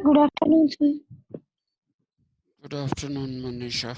Good afternoon, sir. Good afternoon, Manisha.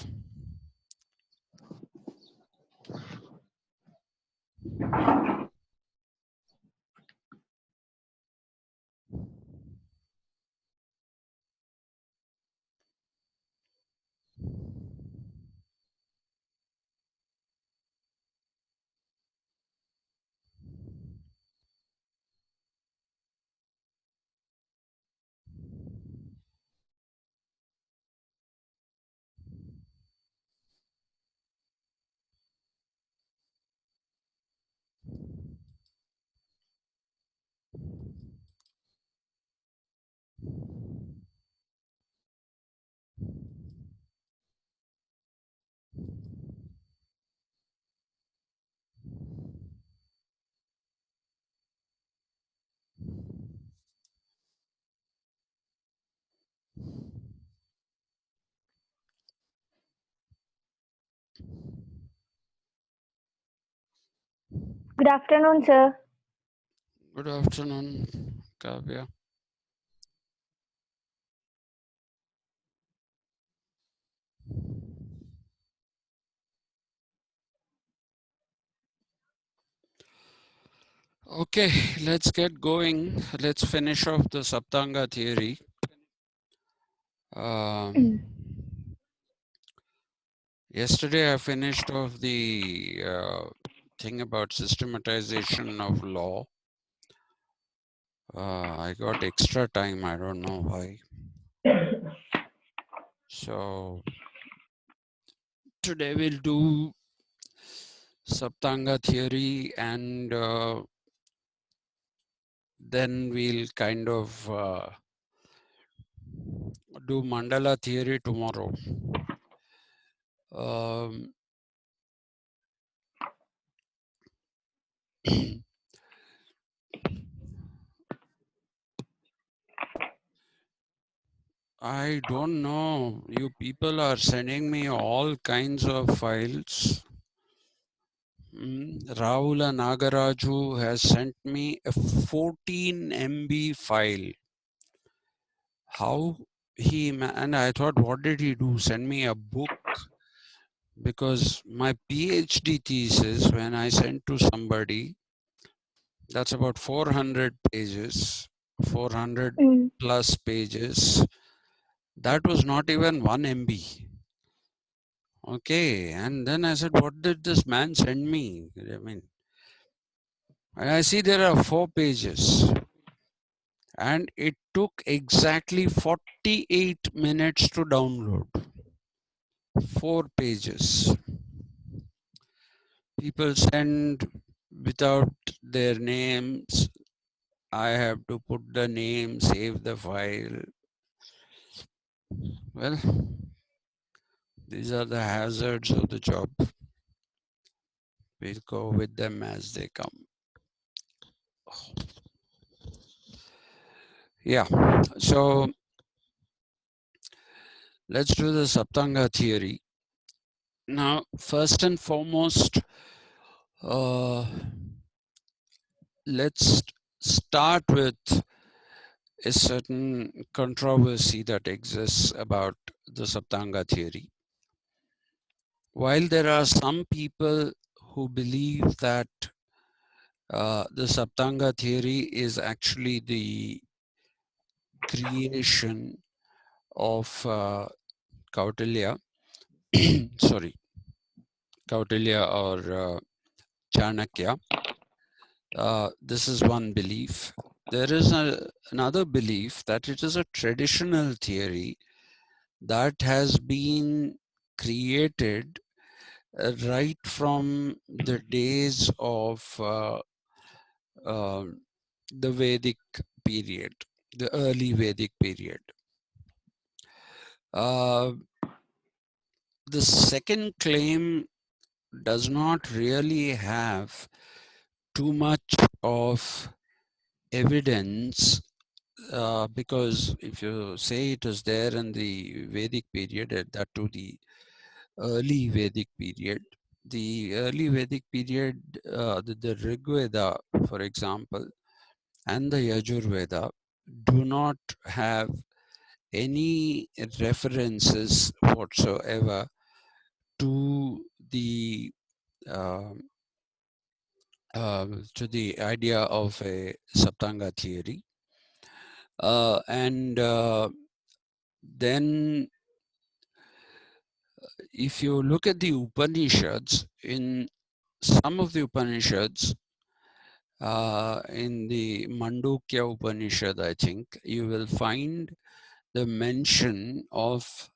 Good afternoon, sir. Good afternoon, Kavya. Okay, let's get going. Let's finish off the Saptanga Theory. Mm. Yesterday, I finished off the thing about systematization of law. I got extra time. I don't know why. So today we'll do Saptanga Theory, and then we'll kind of do Mandala Theory tomorrow. Um, I don't know. You people are sending me all kinds of files. Rahula Nagaraju has sent me a 14 MB file. How and I thought, what did he do? Send me a book? Because my PhD thesis, when I sent to somebody, that's about 400 pages, 400 Mm. plus pages. That was not even 1 MB. Okay, and then I said, what did this man send me? I mean, and I see there are 4 pages, and it took exactly 48 minutes to download. 4 pages. People send without their names. I have to put the name, save the file. Well, these are the hazards of the job. We'll go with them as they come. Yeah, so let's do the Saptanga theory. Now, first and foremost, let's start with a certain controversy that exists about the Saptanga theory. While there are some people who believe that the Saptanga theory is actually the creation of Kautilya, sorry, Kautilya or Chanakya. This is one belief. There is another belief that it is a traditional theory that has been created right from the days of uh, the Vedic period, the early Vedic period. Uh, the second claim does not really have too much of evidence because if you say it is there in the Vedic period, that to the early Vedic period, the early Vedic period, the Rig Veda, for example, and the Yajur Veda do not have any references whatsoever to the um, to the idea of a Saptanga theory. And then if you look at the Upanishads, in some of the Upanishads, in the Mandukya Upanishad, I think, you will find the mention of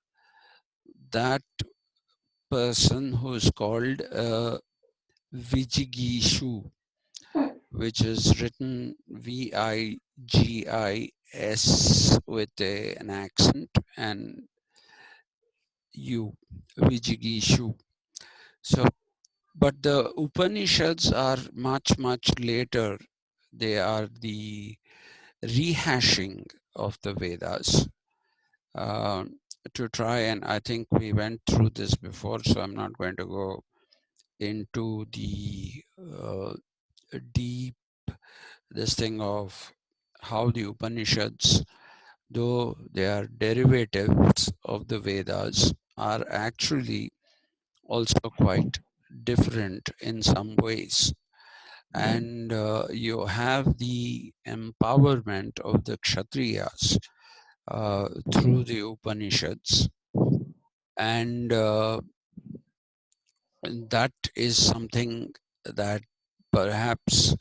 that person who is called Vijigishu, which is written Vigis with an accent and U, Vijigishu. So, but the Upanishads are much, much later. They are the rehashing of the Vedas. To try, and I think we went through this before, so I'm not going to go into the deep this thing of how the Upanishads, though they are derivatives of the Vedas, are actually also quite different in some ways. And you have the empowerment of the Kshatriyas through the Upanishads. And that is something that perhaps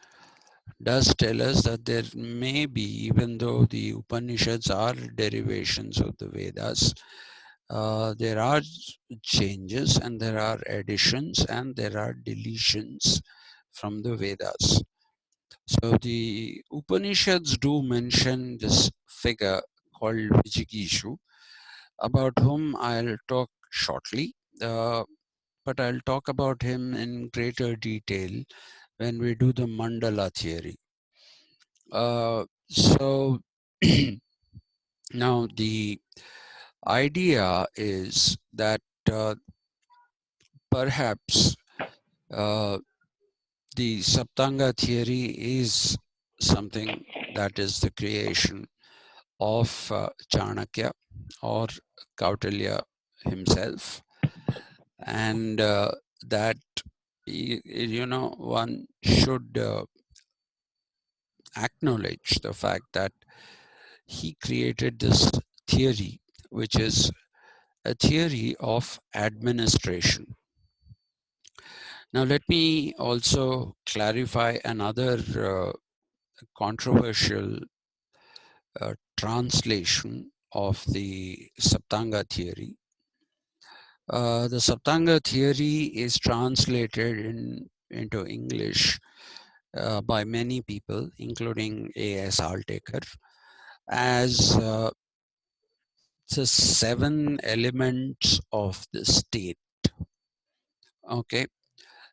does tell us that there may be, even though the Upanishads are derivations of the Vedas, there are changes and there are additions and there are deletions from the Vedas. So the Upanishads do mention this figure called Vijigishu, about whom I'll talk shortly, but I'll talk about him in greater detail when we do the Mandala theory. So now the idea is that perhaps the Saptanga theory is something that is the creation of Chanakya or Kautilya himself, and that one should acknowledge the fact that he created this theory, which is a theory of administration. Now, let me also clarify another controversial translation of the Saptanga theory. The Saptanga theory is translated into English by many people, including A.S. Altaker, as the 7 elements of the state. Okay,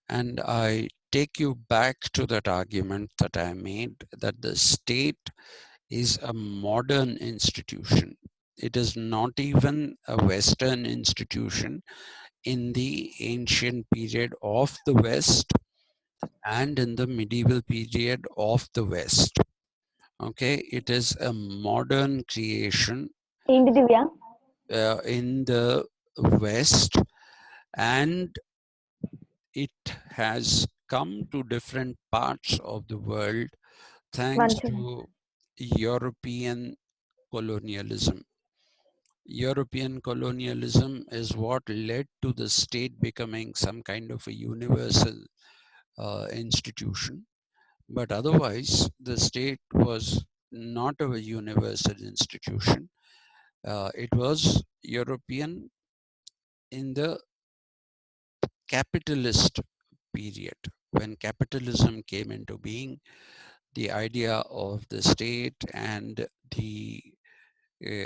and I take you back to that argument that I made, that the state is a modern institution. It is not even a Western institution in the ancient period of the West and in the medieval period of the West. Okay, it is a modern creation ఏంటి దివ్య in the West, and it has come to different parts of the world thanks to European colonialism. European colonialism is what led to the state becoming some kind of a universal institution. But otherwise, the state was not a universal institution. It was European in the capitalist period. When capitalism came into being, the idea of the state and the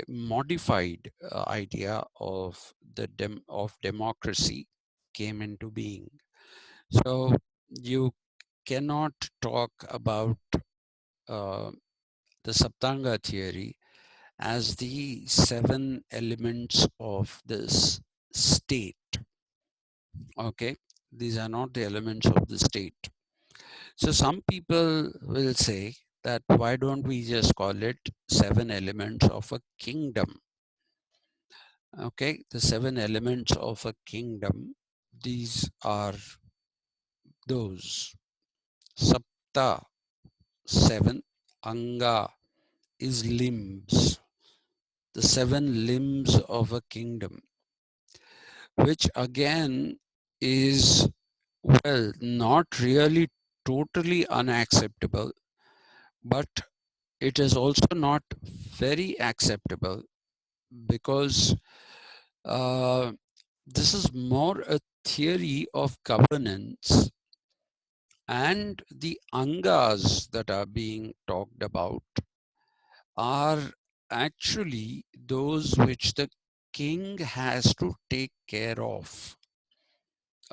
modified idea of democracy came into being. So you cannot talk about the Saptanga theory as the 7 elements of this state. Okay, these are not the elements of the state. So some people will say that why don't we just call it 7 elements of a kingdom? Okay, the 7 elements of a kingdom, these are those. Sapta, 7. Anga is limbs, the 7 limbs of a kingdom, which again is, well, not really totally unacceptable, but it is also not very acceptable, because this is more a theory of governance, and the angas that are being talked about are actually those which the king has to take care of.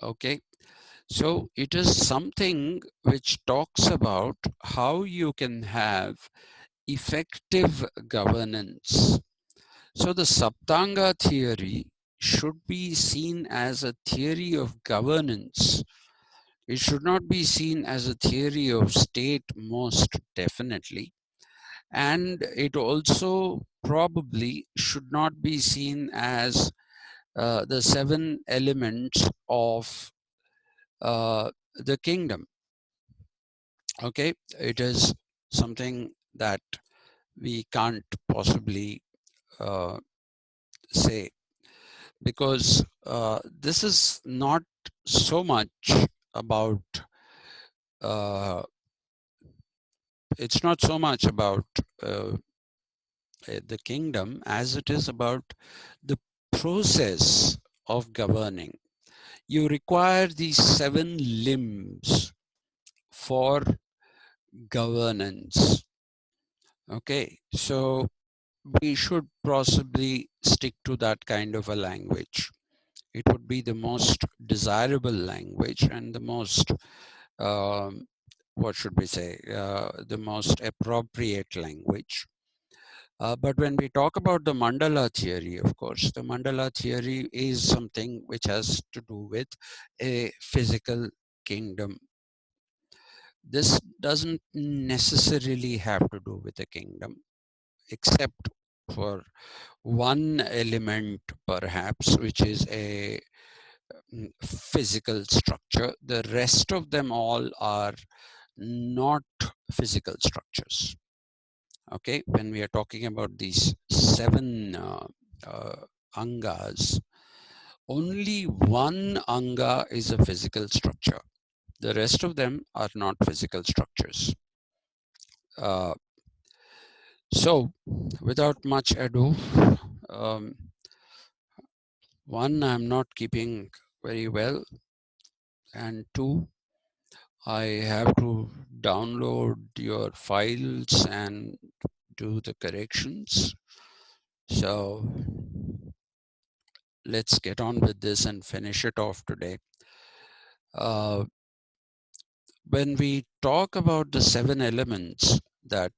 Okay, so it is something which talks about how you can have effective governance. So the Saptanga theory should be seen as a theory of governance. It should not be seen as a theory of state, most definitely. And it also probably should not be seen as the 7 elements of the kingdom. Okay, it is something that we can't possibly uh, say, because this is not so much about it's not so much about the kingdom as it is about the process of governing. You require these 7 limbs for governance. Okay, so we should possibly stick to that kind of a language. It would be the most desirable language and the most, what should we say, the most appropriate language. But when we talk about the Mandala theory, of course, the Mandala theory is something which has to do with a physical kingdom. This doesn't necessarily have to do with a kingdom, except for one element, perhaps, which is a physical structure. The rest of them all are not physical structures. Okay, when we are talking about these 7 angas, only one anga is a physical structure. The rest of them are not physical structures. Uh, so, without much ado, um, one, I'm not keeping very well, and two, I have to download your files and do the corrections. So let's get on with this and finish it off today. When we talk about the 7 elements that,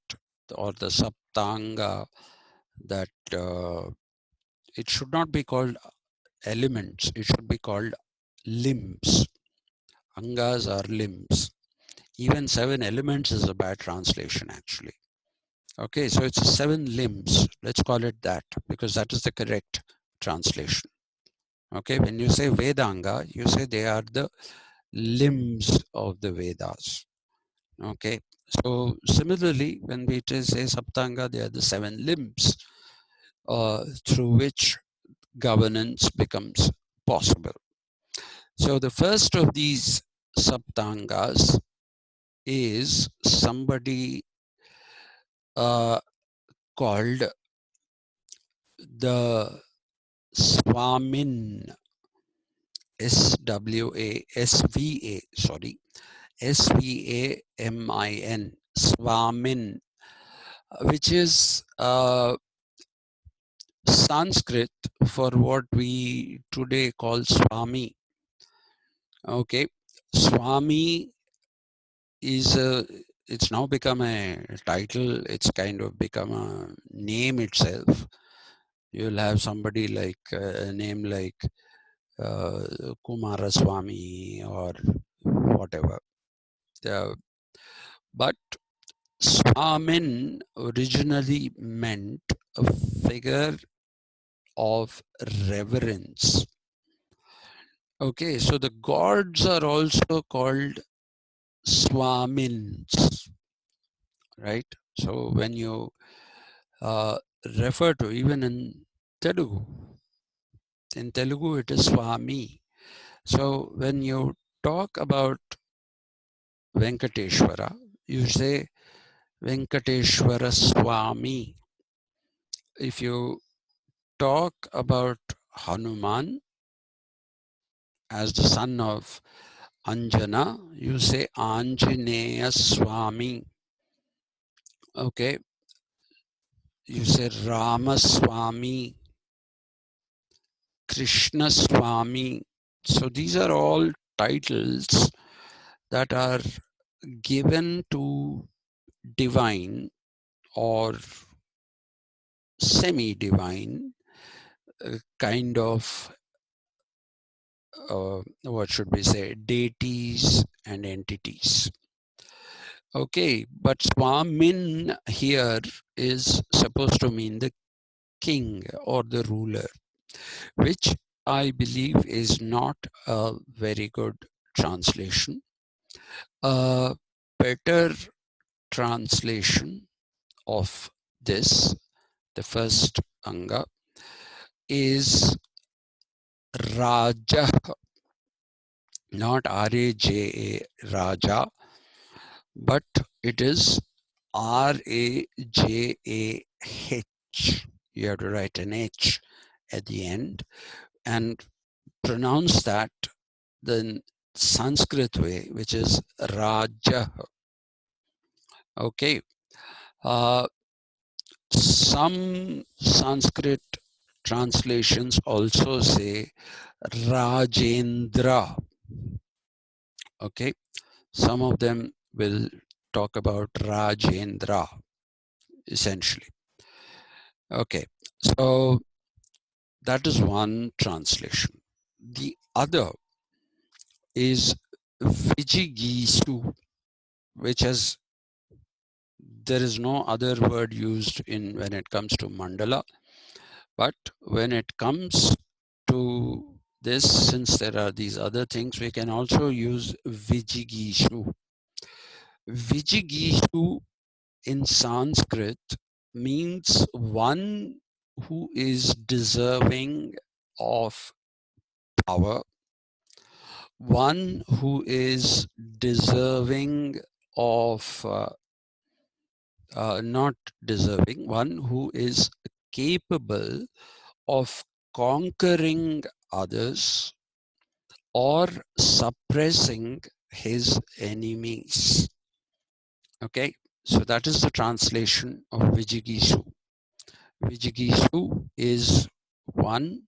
or the Saptanga, that it should not be called elements, it should be called limbs. Angas are limbs. Even 7 elements is a bad translation, actually. Okay, so it's 7 limbs. Let's call it that, because that is the correct translation. Okay, when you say Vedanga, you say they are the limbs of the Vedas. Okay, so similarly, when we say Saptanga, they are the 7 limbs through which governance becomes possible. So the first of these Saptangas is somebody called the Swamin, Swamin, Swamin, which is Sanskrit for what we today call Swami. Okay, Swami is it's now become a title. It's kind of become a name itself. You'll have somebody like a name like Kumaraswamy or whatever. But Swamin originally meant a figure of reverence. Okay, so the gods are also called swamins, right? So when you refer to, even in Telugu it is Swami. So when you talk about Venkateshwara, you say Venkateshwara Swami. If you talk about Hanuman as the son of Anjana, you say Anjaneya Swami. Okay, you say Rama Swami, Krishna Swami. So these are all titles that are given to divine or semi-divine kind of what should we say, deities and entities. Okay, but Swamin here is supposed to mean the king or the ruler, which I believe is not a very good translation. A better translation of this, the first anga, is Raja, not R-A-J-A, Raja, but it is R-A-J-A-H. You have to write an H at the end and pronounce that the Sanskrit way, which is Raja. Okay. Some Sanskrit translations also say Rajendra. Okay. Some of them will talk about Rajendra, essentially. Okay. So that is one translation. The other is Vijigisu, which has, there is no other word used in when it comes to mandala, but when it comes to this, since there are these other things, we can also use Vijigishu. Vijigishu in Sanskrit means one who is deserving of power, one who is deserving of not deserving, one who is capable of conquering others or suppressing his enemies. Okay, so that is the translation of Vijigishu. Vijigishu is one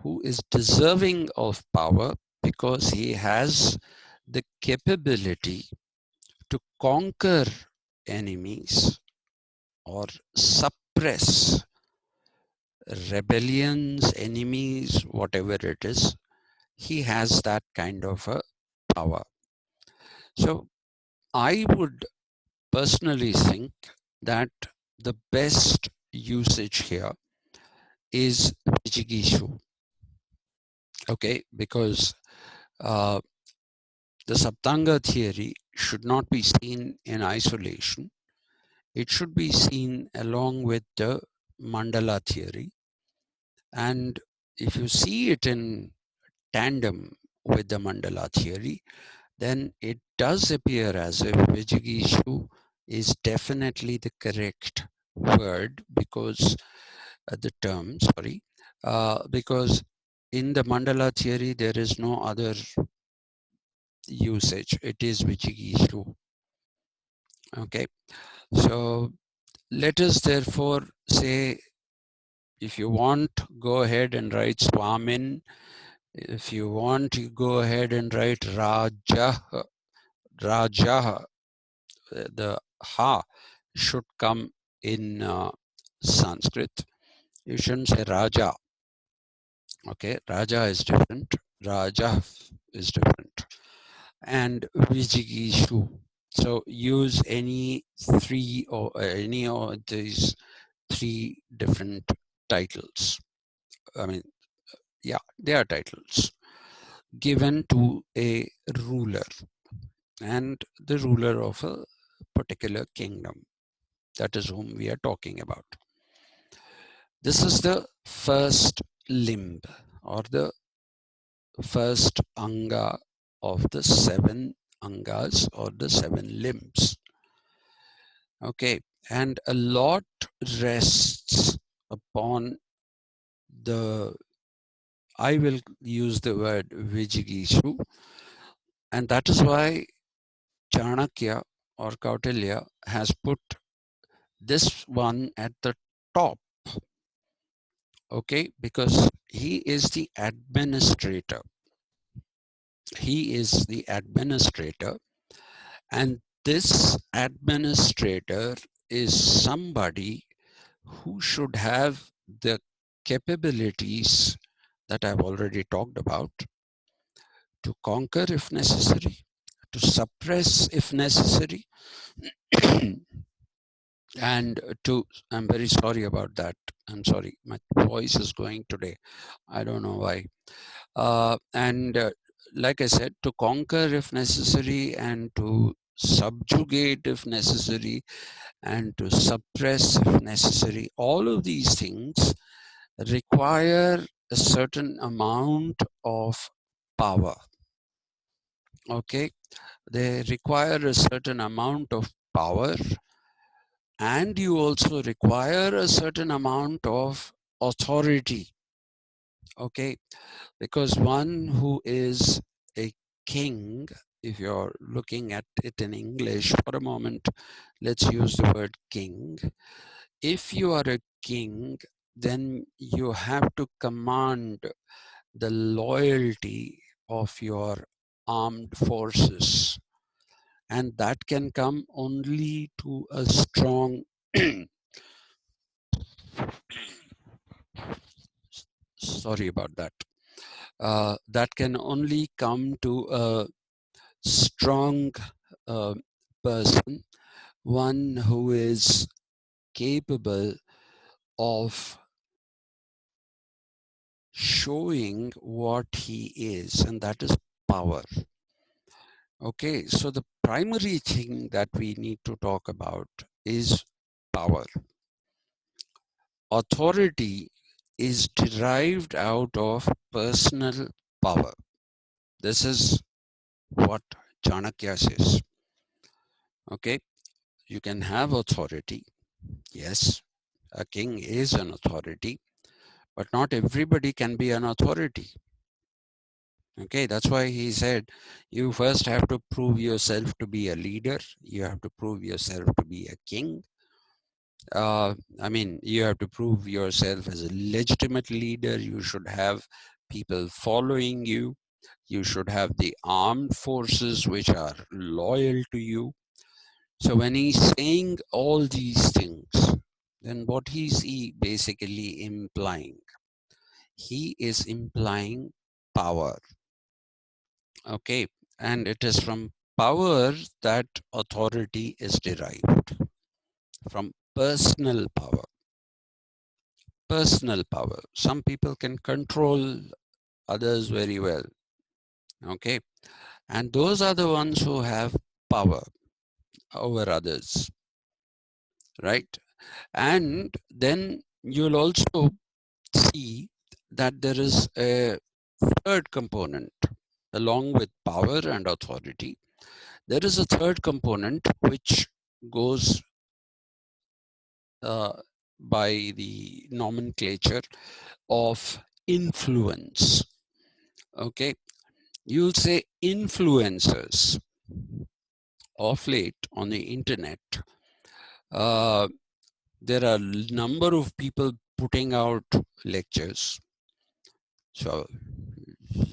who is deserving of power because he has the capability to conquer enemies or suppress rebellions, enemies, whatever it is. He has that kind of a power. So I would personally think that the best usage here is Vijigishu. Okay, because the Saptanga theory should not be seen in isolation. It should be seen along with the Mandala theory. And if you see it in tandem with the Mandala theory, then it does appear as if Vijigishu is definitely the correct word because the term, sorry, because in the Mandala theory, there is no other usage. It is Vijigishu. Okay, so let us therefore say, if you want, go ahead and write Swamin. If you want, you go ahead and write Raja. Raja, the ha should come in Sanskrit. You shouldn't say Raja. Okay, Raja is different. Raja is different. And Vijigishu. So use any three or any of these three different titles. I mean, yeah, they are titles given to a ruler, and the ruler of a particular kingdom. That is whom we are talking about. This is the first limb, or the first anga of the 7 angas, or the 7 limbs. Okay, and a lot rests upon the, I will use the word Vijigishu, and that is why Chanakya or Kautilya has put this one at the top. Okay, because he is the administrator. He is the administrator, and this administrator is somebody who should have the capabilities that I've already talked about, to conquer if necessary, to suppress if necessary, and to, I'm very sorry about that. I'm sorry, my voice is going today. I don't know why. And like I said, to conquer if necessary, and to subjugate if necessary, and to suppress if necessary. All of these things require a certain amount of power. Okay, they require a certain amount of power, and you also require a certain amount of authority. Okay, because one who is a king, if you're looking at it in English for a moment, let's use the word king. If you are a king, then you have to command the loyalty of your armed forces, and that can come only to a strong sorry about that. That can only come to a strong uh, person, one who is capable of showing what he is, and that is power. Okay, so the primary thing that we need to talk about is power. Authority is derived out of personal power. This is what Chanakya says. Okay, you can have authority. Yes, a king is an authority, but not everybody can be an authority. Okay, that's why he said you first have to prove yourself to be a leader. You have to prove yourself to be a king. I mean, you have to prove yourself as a legitimate leader. You should have people following you. You should have the armed forces which are loyal to you. So when he's saying all these things, then what is he basically implying? He is implying power. Okay, and it is from power that authority is derived, from personal power. Personal power. Some people can control others very well. Okay, and those are the ones who have power over others, right? And then you'll also see that there is a third component along with power and authority. There is a third component which goes by the nomenclature of influence. Okay, you'll say influencers. Of late on the internet, there are a number of people putting out lectures. So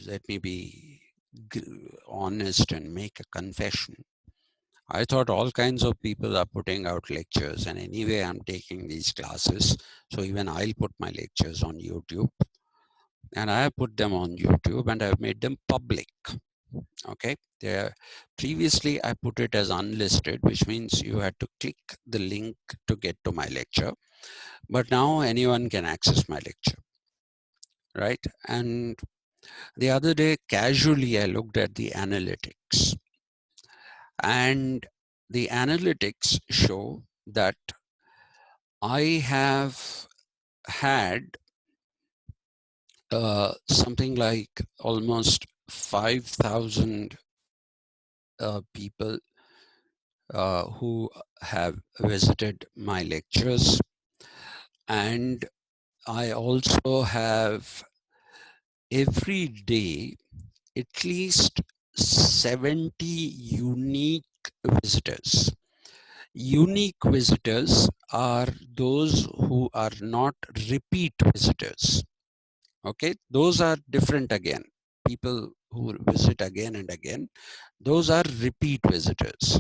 let me be honest and make a confession. I thought all kinds of people are putting out lectures, and anyway, I'm taking these classes. So even I'll put my lectures on YouTube, and I have put them on YouTube, and I've made them public. Okay. There, previously, I put it as unlisted, which means you had to click the link to get to my lecture. But now anyone can access my lecture. right? And the other day, casually, I looked at the analytics, and the analytics show that I have had something like almost 5,000 people who have visited my lectures, and I also have every day at least 70 unique visitors. Unique visitors are those who are not repeat visitors. Okay, those are different again. People who visit again and again, those are repeat visitors.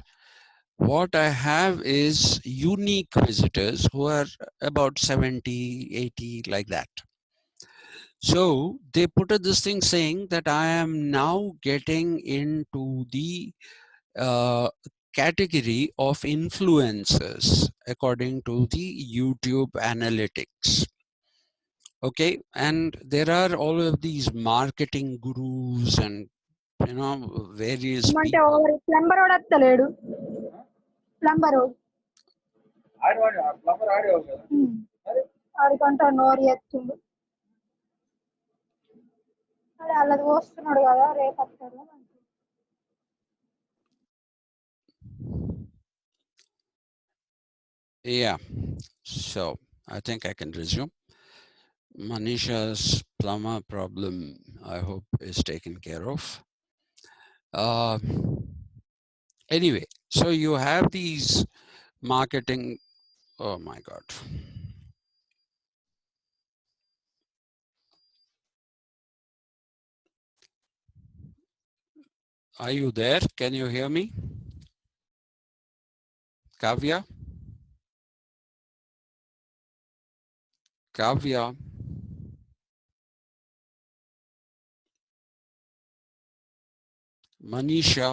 What I have is unique visitors who are about 70, 80, like that. So they put this thing saying that I am now getting into the category of influencers according to the YouTube analytics. Okay, and there are all of these marketing gurus and various అంటే people. Plumber వాడు వస్తలేడు plumber ఆడికంట నోరు ఎత్తుండు అదే అల్లది పోస్తున్నాడు కదా రేపు వస్తాడు Yeah, so I think I can resume. Manisha's plumber problem, I hope, is taken care of. Anyway, so you have these marketing. Oh my God. Are you there? Can you hear me? Kavya? Kavya? Manisha?